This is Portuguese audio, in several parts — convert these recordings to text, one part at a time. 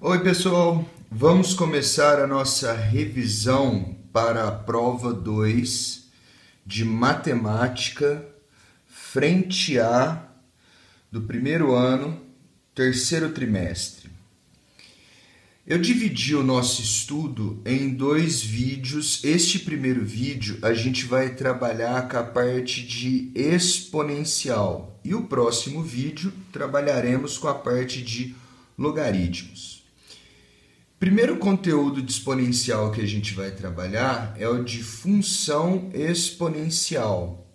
Oi, pessoal! Vamos começar a nossa revisão para a prova 2 de matemática, frente A do primeiro ano, terceiro trimestre. Eu dividi o nosso estudo em dois vídeos. Este primeiro vídeo a gente vai trabalhar com a parte de exponencial e o próximo vídeo trabalharemos com a parte de logaritmos. Primeiro conteúdo de exponencial que a gente vai trabalhar é o de função exponencial.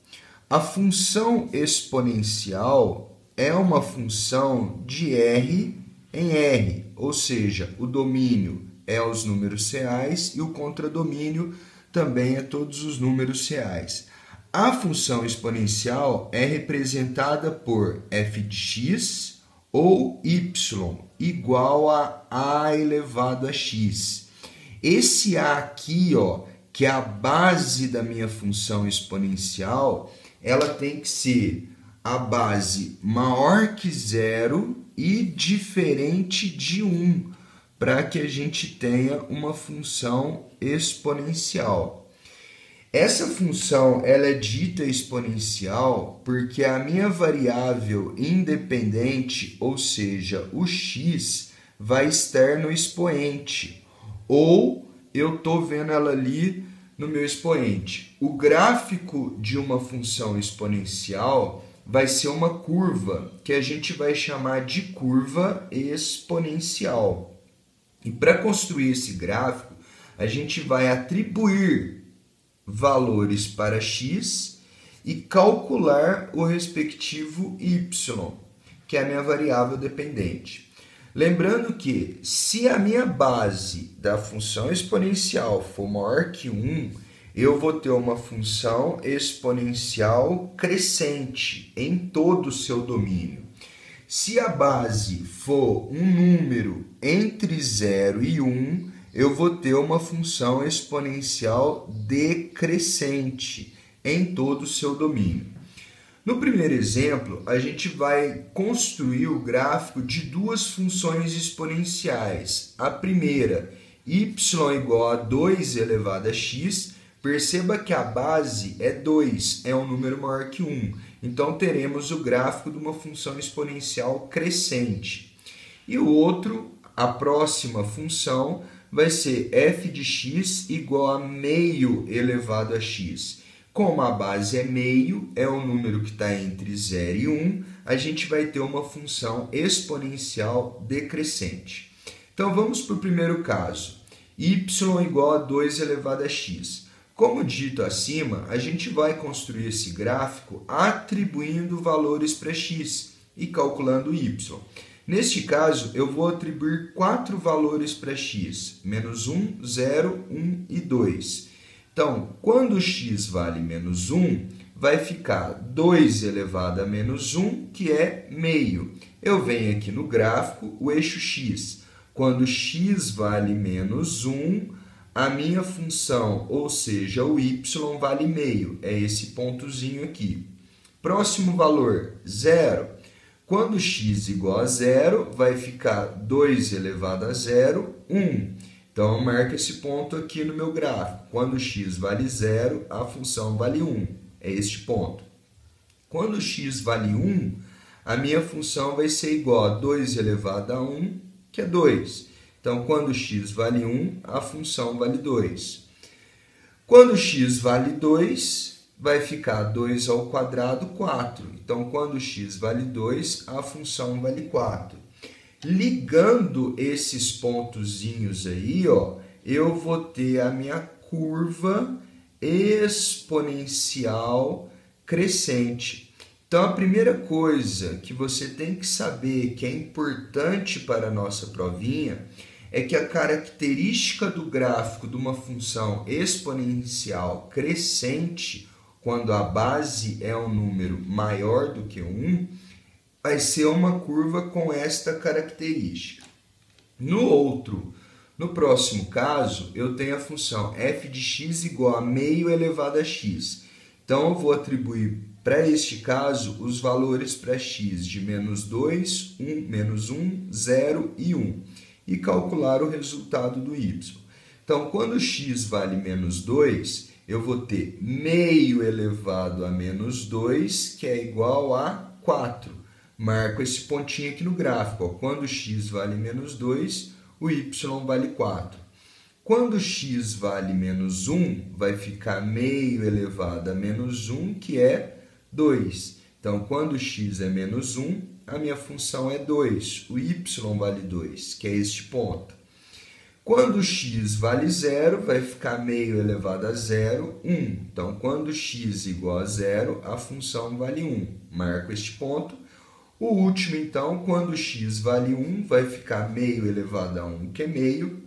A função exponencial é uma função de R em R, ou seja, o domínio é os números reais e o contradomínio também é todos os números reais. A função exponencial é representada por f de x ou y igual a elevado a x. Esse a aqui, que é a base da minha função exponencial, ela tem que ser a base maior que zero e diferente de 1, para que a gente tenha uma função exponencial. Essa função ela é dita exponencial porque a minha variável independente, ou seja, o x, vai estar no expoente, ou eu estou vendo ela ali no meu expoente. O gráfico de uma função exponencial vai ser uma curva, que a gente vai chamar de curva exponencial. E para construir esse gráfico, a gente vai atribuir valores para x e calcular o respectivo y, que é a minha variável dependente. Lembrando que se a minha base da função exponencial for maior que 1, eu vou ter uma função exponencial crescente em todo o seu domínio. Se a base for um número entre 0 e 1, eu vou ter uma função exponencial decrescente em todo o seu domínio. No primeiro exemplo, a gente vai construir o gráfico de duas funções exponenciais. A primeira, y igual a 2 elevado a x. Perceba que a base é 2, é um número maior que 1. Então, teremos o gráfico de uma função exponencial crescente. E o outro, a próxima função, vai ser f de x igual a meio elevado a x. Como a base é meio, é um número que está entre 0 e 1, a gente vai ter uma função exponencial decrescente. Então, vamos para o primeiro caso. Y igual a 2 elevado a x. Como dito acima, a gente vai construir esse gráfico atribuindo valores para x e calculando y. Neste caso, eu vou atribuir 4 valores para x, menos 1, 0, 1 e 2. Então, quando x vale menos 1, vai ficar 2 elevado a menos 1, que é meio. Eu venho aqui no gráfico, o eixo x. Quando x vale menos 1, a minha função, ou seja, o y, vale meio. É esse pontozinho aqui. Próximo valor, 0. Quando x igual a 0, vai ficar 2 elevado a 0, 1. Então, eu marco esse ponto aqui no meu gráfico. Quando x vale 0, a função vale 1. É este ponto. Quando x vale 1, a minha função vai ser igual a 2 elevado a 1, que é 2. Então, quando x vale 1, a função vale 2. Quando x vale 2, vai ficar 2 ao quadrado, 4. Então, quando x vale 2, a função vale 4. Ligando esses pontozinhos aí, eu vou ter a minha curva exponencial crescente. Então, a primeira coisa que você tem que saber, que é importante para a nossa provinha, é que a característica do gráfico de uma função exponencial crescente, quando a base é um número maior do que 1, vai ser uma curva com esta característica. No próximo caso, eu tenho a função f de x igual a meio elevado a x. Então, eu vou atribuir para este caso os valores para x de menos 2, 1, menos 1, 0 e 1. e calcular o resultado do y. Então, quando x vale menos 2, eu vou ter meio elevado a menos 2, que é igual a 4. Marco esse pontinho aqui no gráfico. Ó. Quando x vale menos 2, o y vale 4. Quando x vale menos 1, vai ficar meio elevado a menos 1, que é 2. Então, quando x é menos 1, a minha função é 2. O y vale 2, que é este ponto. Quando x vale 0, vai ficar meio elevado a 0, 1. Então, quando x igual a 0, a função vale 1. Marco este ponto. O último, então, quando x vale 1, vai ficar meio elevado a 1, que é meio.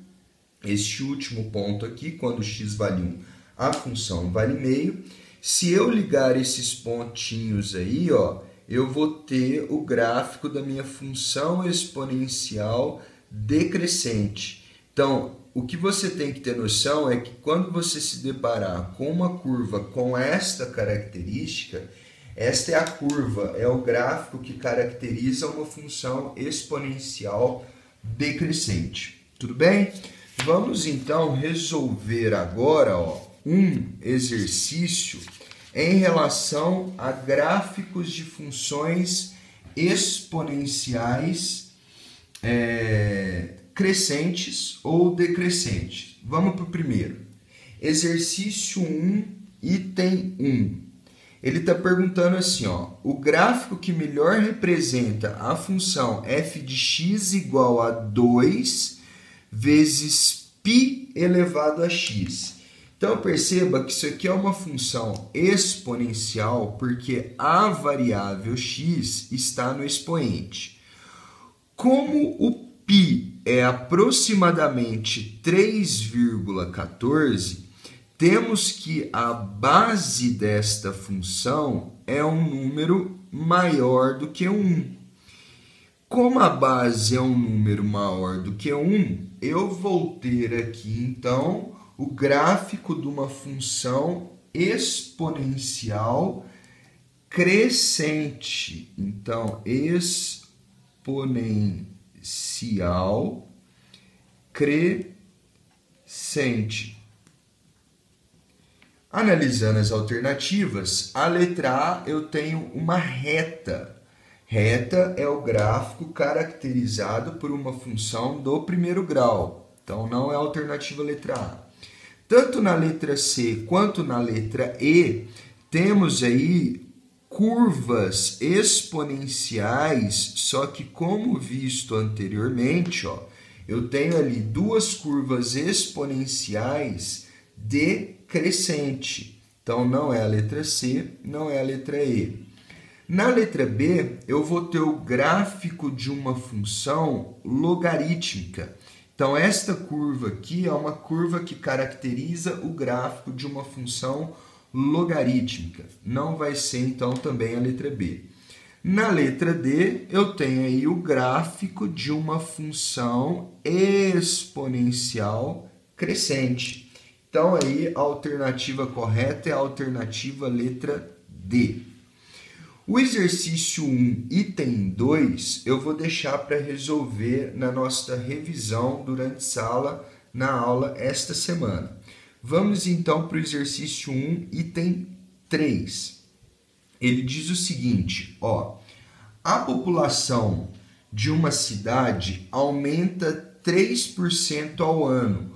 Este último ponto aqui, quando x vale 1, a função vale meio. Se eu ligar esses pontinhos aí, ó, eu vou ter o gráfico da minha função exponencial decrescente. Então, o que você tem que ter noção é que quando você se deparar com uma curva com esta característica, esta é a curva, é o gráfico que caracteriza uma função exponencial decrescente. Tudo bem? Vamos então resolver agora um exercício em relação a gráficos de funções exponenciais crescentes ou decrescentes. Vamos para o primeiro. Exercício 1, item 1. Ele está perguntando assim, ó, o gráfico que melhor representa a função f de x igual a 2 vezes π elevado a x. Então, perceba que isso aqui é uma função exponencial porque a variável x está no expoente. Como o π é aproximadamente 3,14, temos que a base desta função é um número maior do que 1. Como a base é um número maior do que 1, eu vou ter aqui, então, o gráfico de uma função exponencial crescente. Então, exponencial crescente. Analisando as alternativas, a letra A eu tenho uma reta. Reta é o gráfico caracterizado por uma função do primeiro grau. Então, não é a alternativa letra A. Tanto na letra C quanto na letra E, temos aí curvas exponenciais, só que como visto anteriormente, ó, eu tenho ali duas curvas exponenciais decrescente. Então, não é a letra C, não é a letra E. Na letra B, eu vou ter o gráfico de uma função logarítmica. Então, esta curva aqui é uma curva que caracteriza o gráfico de uma função logarítmica. Não vai ser, então, também a letra B. Na letra D, eu tenho aí o gráfico de uma função exponencial crescente. Então, aí, a alternativa correta é a alternativa letra D. O exercício 1, item 2, eu vou deixar para resolver na nossa revisão durante sala, na aula esta semana. Vamos então para o exercício 1, item 3. Ele diz o seguinte, ó, a população de uma cidade aumenta 3% ao ano,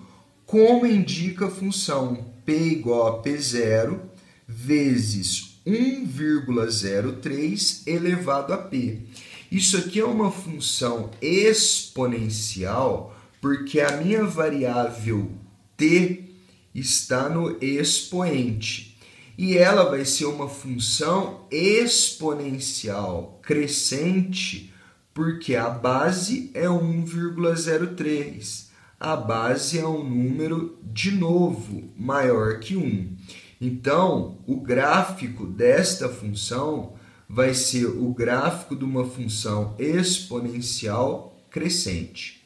como indica a função P igual a P0 vezes 1,03 elevado a P. Isso aqui é uma função exponencial porque a minha variável T está no expoente. E ela vai ser uma função exponencial crescente porque a base é 1,03. A base é um número, de novo, maior que 1. Então, o gráfico desta função vai ser o gráfico de uma função exponencial crescente.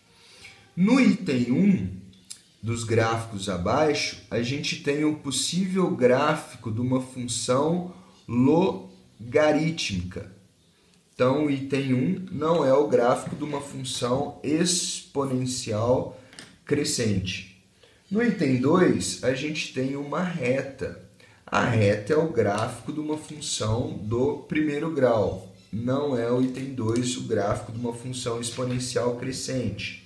No item 1 dos gráficos abaixo, a gente tem um possível gráfico de uma função logarítmica. Então, o item 1 não é o gráfico de uma função exponencial crescente. No item 2, a gente tem uma reta. A reta é o gráfico de uma função do primeiro grau. Não é o item 2 o gráfico de uma função exponencial crescente.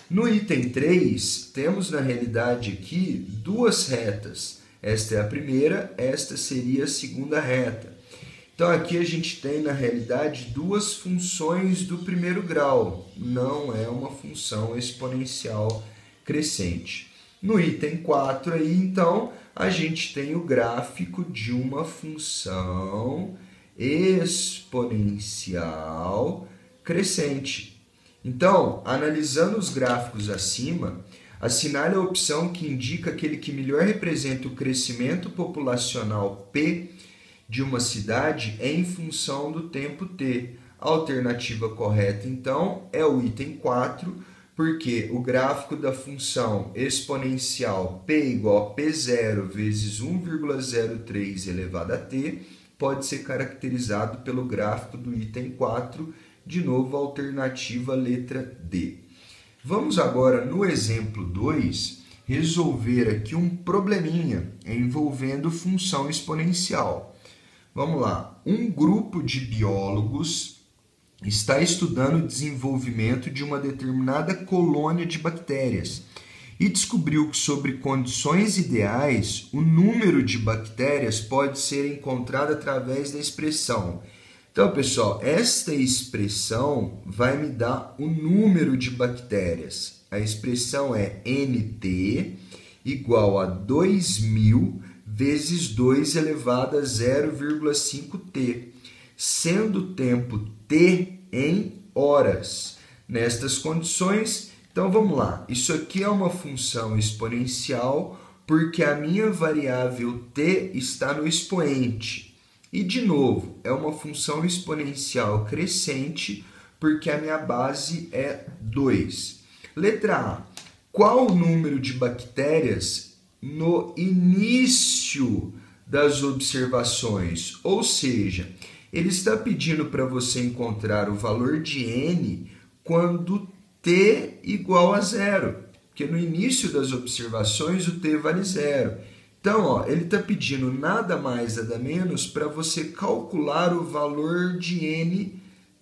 No item 3, temos na realidade aqui duas retas. Esta é a primeira, esta seria a segunda reta. Então aqui a gente tem na realidade duas funções do primeiro grau. Não é uma função exponencial crescente. No item 4 aí, então, a gente tem o gráfico de uma função exponencial crescente. Então, analisando os gráficos acima, assinale a opção que indica aquele que melhor representa o crescimento populacional P de uma cidade em função do tempo t. A alternativa correta, então, é o item 4, porque o gráfico da função exponencial p igual a p0 vezes 1,03 elevado a t pode ser caracterizado pelo gráfico do item 4, de novo, a alternativa letra D. Vamos agora, no exemplo 2, resolver aqui um probleminha envolvendo função exponencial. Vamos lá. Um grupo de biólogos está estudando o desenvolvimento de uma determinada colônia de bactérias e descobriu que, sob condições ideais, o número de bactérias pode ser encontrado através da expressão. Então, pessoal, esta expressão vai me dar o número de bactérias. A expressão é NT igual a 2000 vezes 2 elevado a 0,5t, sendo o tempo t em horas. Nestas condições, então vamos lá, isso aqui é uma função exponencial porque a minha variável t está no expoente. E, de novo, é uma função exponencial crescente porque a minha base é 2. Letra A. Qual o número de bactérias no início das observações? Ou seja, ele está pedindo para você encontrar o valor de n quando t igual a 0, porque no início das observações o t vale 0. Então, ó, ele está pedindo nada mais, nada menos para você calcular o valor de n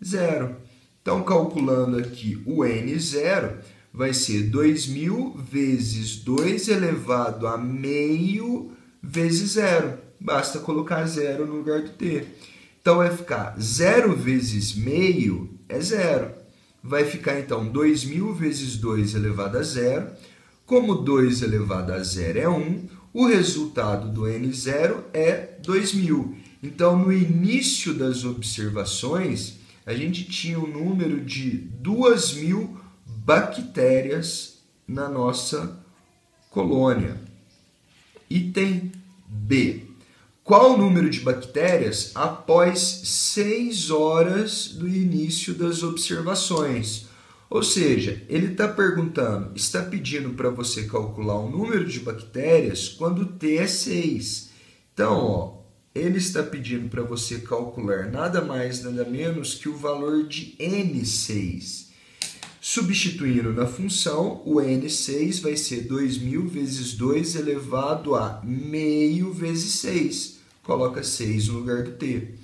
0. Então, calculando aqui o n 0, vai ser 2000 vezes 2 elevado a meio vezes 0. Basta colocar 0 no lugar do t. Então, vai ficar 0 vezes meio é 0. Vai ficar, então, 2000 vezes 2 elevado a 0. Como 2 elevado a 0 é 1, o resultado do n0 é 2000. Então, no início das observações, a gente tinha um número de 2000 bactérias na nossa colônia. Item B. Qual o número de bactérias após 6 horas do início das observações? Ou seja, ele está perguntando, está pedindo para você calcular o número de bactérias quando t é 6. Então, ó, ele está pedindo para você calcular nada mais, nada menos que o valor de n6. Substituindo na função, o n6 vai ser 2000 vezes 2 elevado a meio vezes 6. Coloca 6 no lugar do t.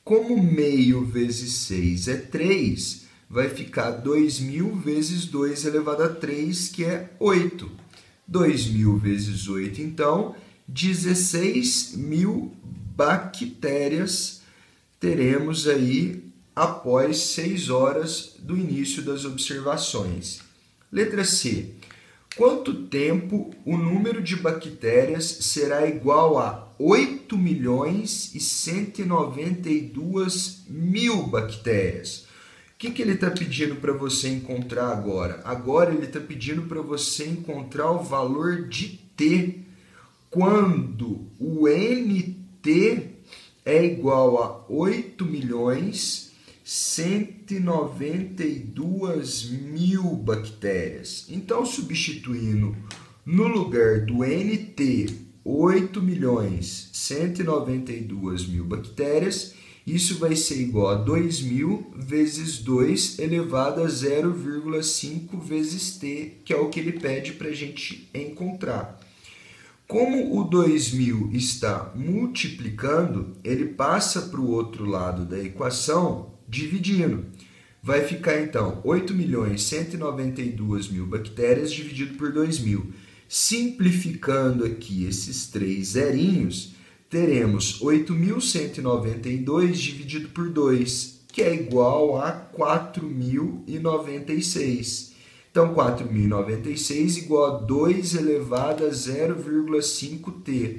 Como meio vezes 6 é 3, vai ficar 2000 vezes 2 elevado a 3, que é 8. 2000 vezes 8, então, 16.000 bactérias teremos aí após 6 horas do início das observações. Letra C. Quanto tempo o número de bactérias será igual a 8.192.000 bactérias? O que ele está pedindo para você encontrar agora? Agora ele está pedindo para você encontrar o valor de t, quando o nt é igual a 8.192.000 bactérias. Então, substituindo no lugar do nt 8.192.000 bactérias, Isso vai ser igual a 2.000 vezes 2 elevado a 0,5 vezes t, que é o que ele pede para a gente encontrar. Como o 2.000 está multiplicando, ele passa para o outro lado da equação dividindo. Vai ficar então 8.192.000 bactérias dividido por 2.000. Simplificando aqui esses três zerinhos, teremos 8.192 dividido por 2, que é igual a 4.096. Então, 4.096 igual a 2 elevado a 0,5t.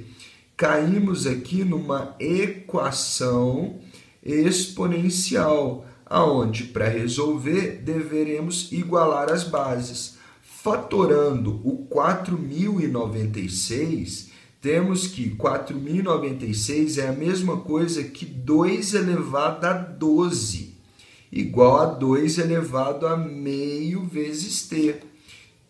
Caímos aqui numa equação exponencial, aonde, para resolver, deveremos igualar as bases. Fatorando o 4.096, temos que 4.096 é a mesma coisa que 2 elevado a 12. Igual a 2 elevado a meio vezes t.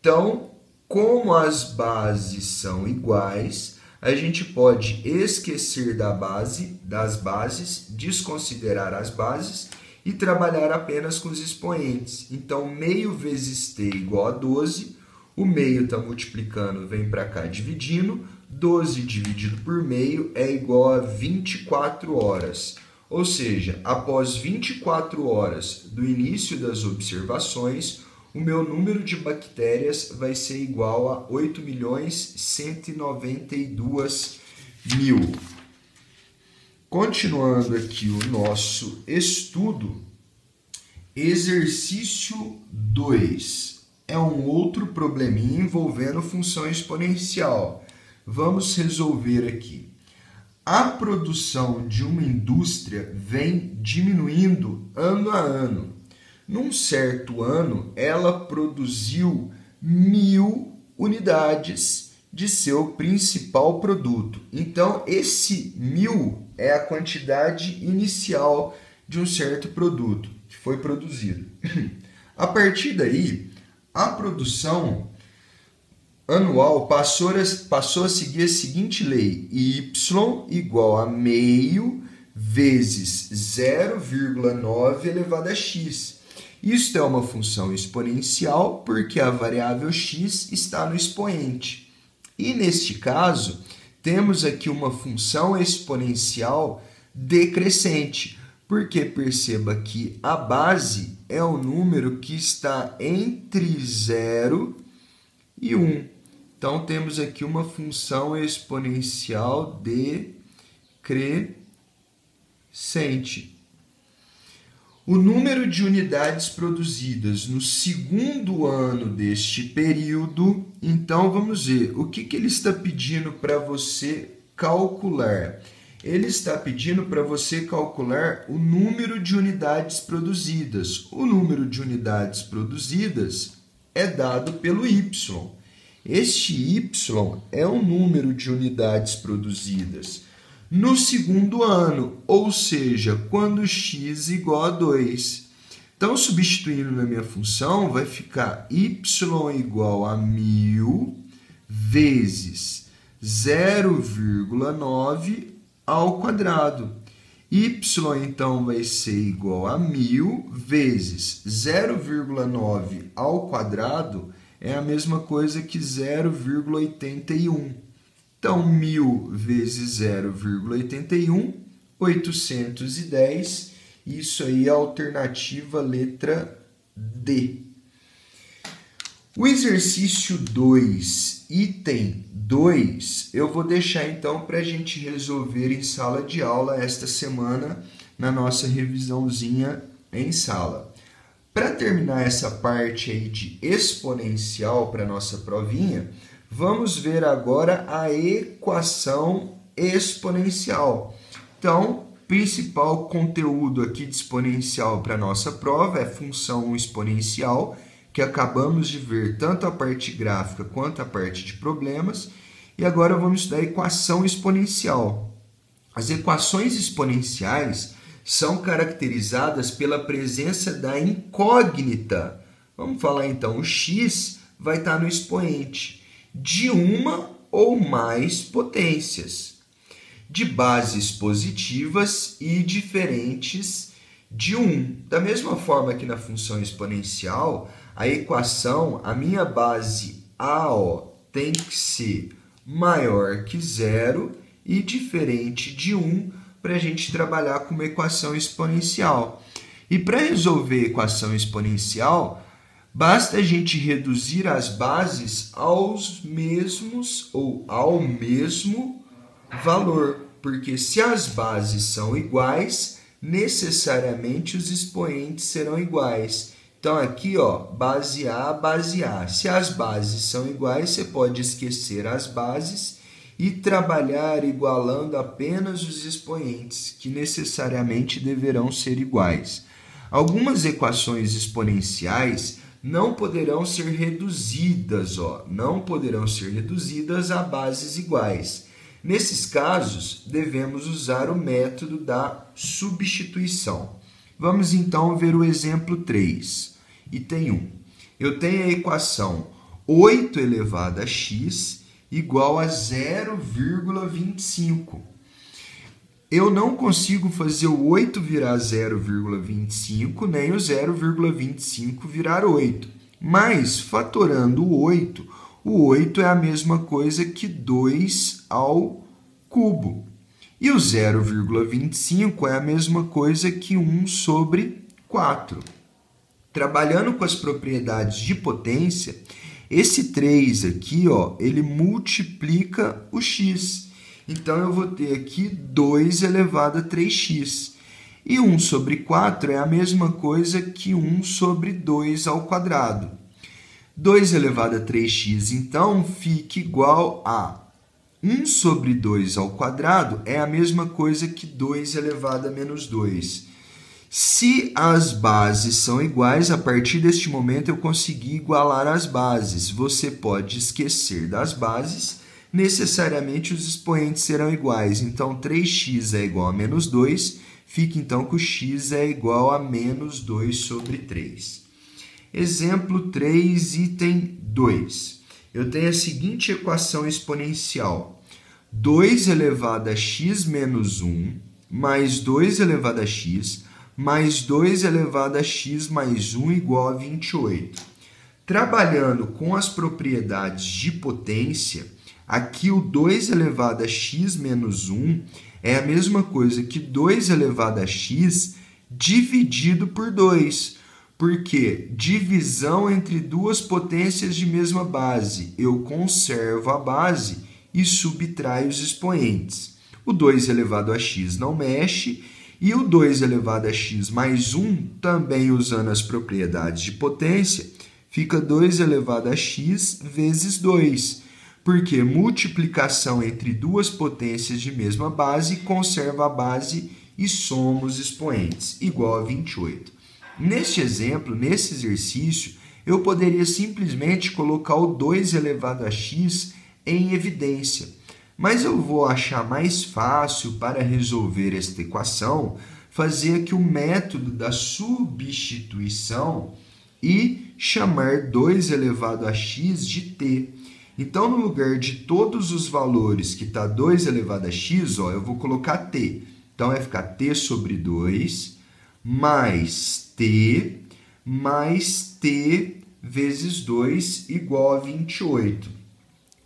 Então, como as bases são iguais, a gente pode esquecer das bases, desconsiderar as bases e trabalhar apenas com os expoentes. Então, meio vezes t igual a 12, o meio está multiplicando, vem para cá dividindo, 12 dividido por meio é igual a 24 horas. Ou seja, após 24 horas do início das observações, o meu número de bactérias vai ser igual a 8.192.000. Continuando aqui o nosso estudo, exercício 2 é um outro probleminha envolvendo função exponencial. Vamos resolver aqui. A produção de uma indústria vem diminuindo ano a ano. Num certo ano, ela produziu 1.000 unidades de seu principal produto. Então, esse 1.000 é a quantidade inicial de um certo produto que foi produzido. A partir daí, a produção anual passou a seguir a seguinte lei: y igual a meio vezes 0,9 elevado a x. Isto é uma função exponencial porque a variável x está no expoente. E neste caso, temos aqui uma função exponencial decrescente, porque perceba que a base é um número que está entre 0 e 1. Então, temos aqui uma função exponencial decrescente. O número de unidades produzidas no segundo ano deste período, então vamos ver o que ele está pedindo para você calcular. Ele está pedindo para você calcular o número de unidades produzidas. O número de unidades produzidas é dado pelo y. Este y é o número de unidades produzidas no segundo ano, ou seja, quando x igual a 2. Então, substituindo na minha função, vai ficar y igual a 1.000 vezes 0,9 ao quadrado. Y, então, vai ser igual a 1.000 vezes 0,9 ao quadrado, é a mesma coisa que 0,81. Então, 1.000 vezes 0,81, 810. Isso aí é a alternativa letra D. O exercício 2, item 2, eu vou deixar então para a gente resolver em sala de aula esta semana, na nossa revisãozinha em sala. Para terminar essa parte aí de exponencial para a nossa provinha, vamos ver agora a equação exponencial. Então, principal conteúdo aqui de exponencial para a nossa prova é função exponencial, que acabamos de ver tanto a parte gráfica quanto a parte de problemas. E agora vamos estudar a equação exponencial. As equações exponenciais são caracterizadas pela presença da incógnita. Vamos falar então, o x vai estar no expoente de uma ou mais potências. de bases positivas e diferentes de 1. Da mesma forma que na função exponencial, a equação, a minha base A, ó, tem que ser maior que 0 e diferente de 1 para a gente trabalhar com uma equação exponencial. E para resolver a equação exponencial, basta a gente reduzir as bases aos mesmos ou ao mesmo valor, porque se as bases são iguais, necessariamente os expoentes serão iguais. Então aqui, ó, base A, base A. Se as bases são iguais, você pode esquecer as bases e trabalhar igualando apenas os expoentes, que necessariamente deverão ser iguais. Algumas equações exponenciais não poderão ser reduzidas, ó, não poderão ser reduzidas a bases iguais. Nesses casos, devemos usar o método da substituição. Vamos então ver o exemplo 3, item 1. Eu tenho a equação 8 elevado a x igual a 0,25. Eu não consigo fazer o 8 virar 0,25, nem o 0,25 virar 8. Mas, fatorando o 8 é a mesma coisa que 2 ao cubo. E o 0,25 é a mesma coisa que 1 sobre 4. Trabalhando com as propriedades de potência, esse 3 aqui, ó, ele multiplica o x. Então, eu vou ter aqui 2 elevado a 3x. E 1 sobre 4 é a mesma coisa que 1 sobre 2 ao quadrado. 2 elevado a 3x, então, fica igual a 1 sobre 2 ao quadrado é a mesma coisa que 2 elevado a menos 2. Se as bases são iguais, a partir deste momento eu consegui igualar as bases. Você pode esquecer das bases, necessariamente os expoentes serão iguais. Então, 3x é igual a menos 2, fica então que o x é igual a menos 2 sobre 3. Exemplo 3, item 2. Eu tenho a seguinte equação exponencial. 2 elevado a x menos 1, mais 2 elevado a x, mais 2 elevado a x mais 1 igual a 28. Trabalhando com as propriedades de potência, aqui o 2 elevado a x menos 1 é a mesma coisa que 2 elevado a x dividido por 2. Porque divisão entre duas potências de mesma base, eu conservo a base e subtraio os expoentes. O 2 elevado a x não mexe e o 2 elevado a x mais 1, também usando as propriedades de potência, fica 2 elevado a x vezes 2, porque multiplicação entre duas potências de mesma base conserva a base e soma os expoentes, igual a 28. Neste exemplo, nesse exercício, eu poderia simplesmente colocar o 2 elevado a x em evidência. Mas eu vou achar mais fácil para resolver esta equação, fazer aqui o método da substituição e chamar 2 elevado a x de t. Então, no lugar de todos os valores que está 2 elevado a x, ó, eu vou colocar t. Então, vai ficar t sobre 2 mais t vezes 2 igual a 28.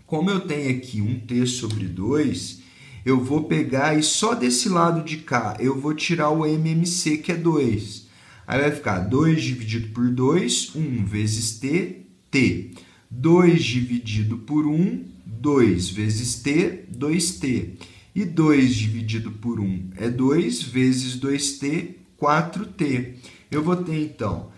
Como eu tenho aqui um t sobre 2, eu vou pegar e só desse lado de cá eu vou tirar o MMC, que é 2. Aí vai ficar 2 dividido por 2, 1 vezes t, t. 2 dividido por 1, 2 vezes t, 2t. E 2 dividido por 1 é 2 vezes 2t, 4t. Eu vou ter, então,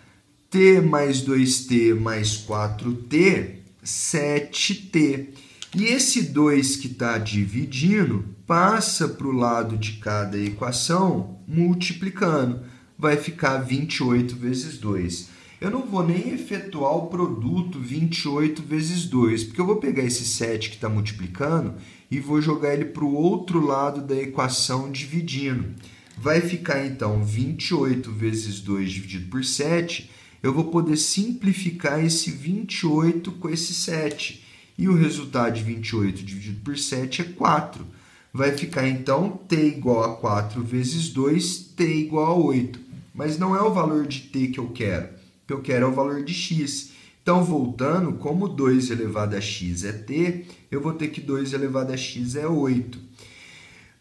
t mais 2t mais 4t, 7t. E esse 2 que está dividindo passa para o lado de cada equação multiplicando. Vai ficar 28 vezes 2. Eu não vou nem efetuar o produto 28 vezes 2, porque eu vou pegar esse 7 que está multiplicando e vou jogar ele para o outro lado da equação dividindo. Vai ficar, então, 28 vezes 2 dividido por 7. Eu vou poder simplificar esse 28 com esse 7. E o resultado de 28 dividido por 7 é 4. vai ficar então t igual a 4 vezes 2, t igual a 8. Mas não é o valor de t que eu quero. O que eu quero é o valor de x. Então, voltando, como 2 elevado a x é t, eu vou ter que 2 elevado a x é 8.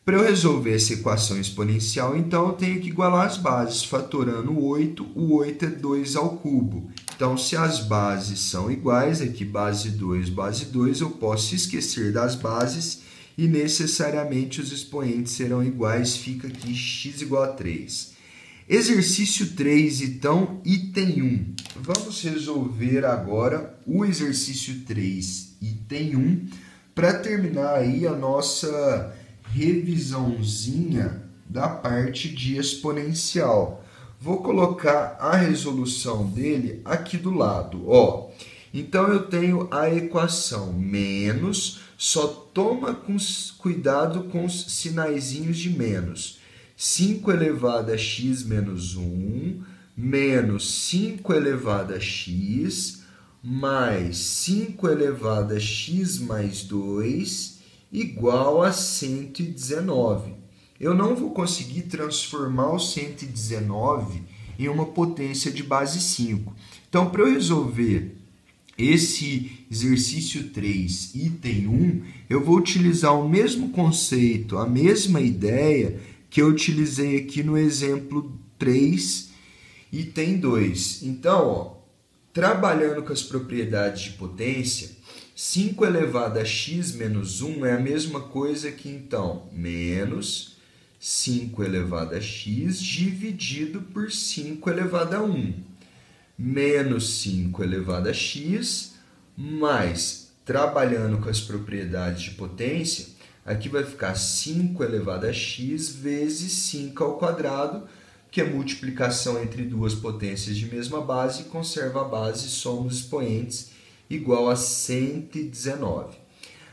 Para eu resolver essa equação exponencial, então, eu tenho que igualar as bases. Fatorando o 8 é 2 ao cubo. Então, se as bases são iguais, aqui base 2, eu posso esquecer das bases e necessariamente os expoentes serão iguais. Fica aqui x igual a 3. Exercício 3, então, item 1. Vamos resolver agora o exercício 3, item 1, para terminar aí a nossa revisãozinha da parte de exponencial. Vou colocar a resolução dele aqui do lado, ó. Então, eu tenho a equação menos, só toma cuidado com os sinaizinhos de menos. 5 elevado a x menos 1, menos 5 elevado a x, mais 5 elevado a x mais 2, igual a 119. Eu não vou conseguir transformar o 119 em uma potência de base 5. Então, para eu resolver esse exercício 3, item 1, eu vou utilizar o mesmo conceito, a mesma ideia que eu utilizei aqui no exemplo 3, item 2. Então, ó, trabalhando com as propriedades de potência, 5 elevado a x menos 1 é a mesma coisa que, então, menos 5 elevado a x dividido por 5 elevado a 1. Menos 5 elevado a x, mais, trabalhando com as propriedades de potência, aqui vai ficar 5 elevado a x vezes 5 ao quadrado, que é multiplicação entre duas potências de mesma base, conserva a base, soma os expoentes, igual a 119.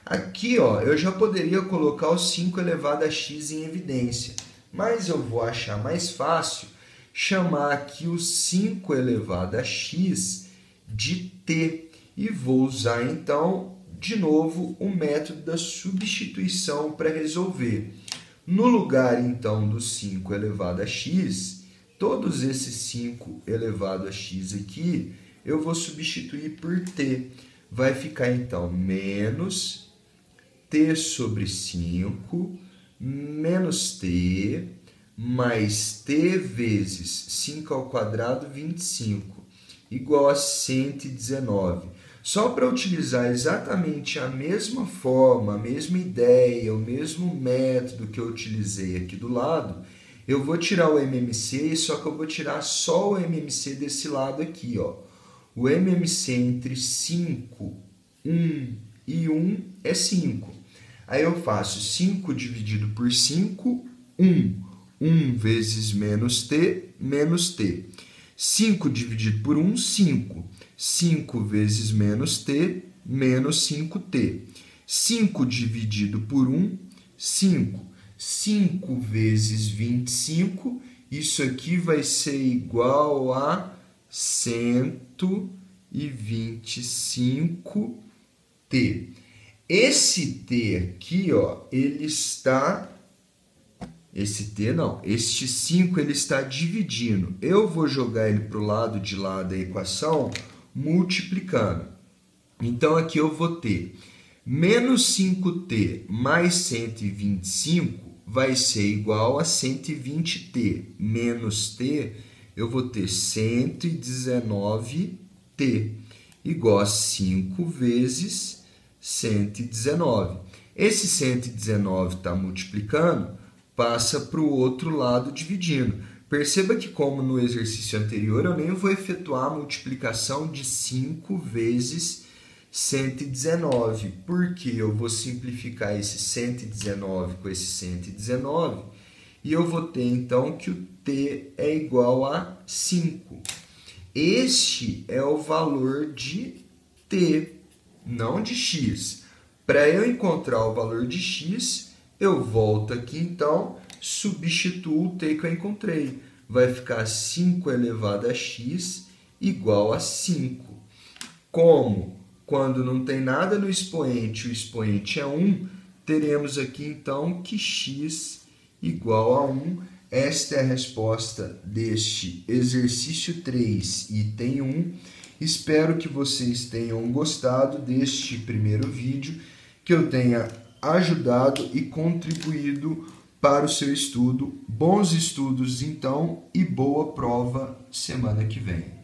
Aqui, ó, eu já poderia colocar o 5 elevado a x em evidência, mas eu vou achar mais fácil chamar aqui o 5 elevado a x de t, e vou usar, então, de novo, o método da substituição para resolver. No lugar, então, do 5 elevado a x, todos esses 5 elevado a x aqui, eu vou substituir por t. Vai ficar, então, menos t sobre 5, menos t, mais t vezes 5 ao quadrado, 25, igual a 119. Só para utilizar exatamente a mesma forma, a mesma ideia, o mesmo método que eu utilizei aqui do lado, eu vou tirar o MMC, só que eu vou tirar só o MMC desse lado aqui, ó. O MMC entre 5, 1 e 1 é 5. Aí eu faço 5 dividido por 5, 1. 1 vezes menos t, menos t. 5 dividido por 1, 5. 5 vezes menos t, menos 5t. 5 dividido por 1, 5. 5 vezes 25, isso aqui vai ser igual a 125t. Esse t aqui, ó, ele está... Este 5 ele está dividindo. Eu vou jogar ele para o lado de lá da equação, multiplicando. Então, aqui eu vou ter menos 5t mais 125 vai ser igual a 120t. Menos t, eu vou ter 119t, igual a 5 vezes 119. Esse 119 está multiplicando, passa para o outro lado dividindo. Perceba que, como no exercício anterior, eu nem vou efetuar a multiplicação de 5 vezes 119, porque eu vou simplificar esse 119 com esse 119 e eu vou ter, então, que o t é igual a 5. Este é o valor de t, não de x. Para eu encontrar o valor de x, eu volto aqui, então, substituo o t que eu encontrei. Vai ficar 5 elevado a x igual a 5. Como, quando não tem nada no expoente, o expoente é 1, teremos aqui então que x igual a 1. Esta é a resposta deste exercício 3, item 1. Espero que vocês tenham gostado deste primeiro vídeo, que eu tenha ajudado e contribuído para o seu estudo. Bons estudos então e boa prova semana que vem.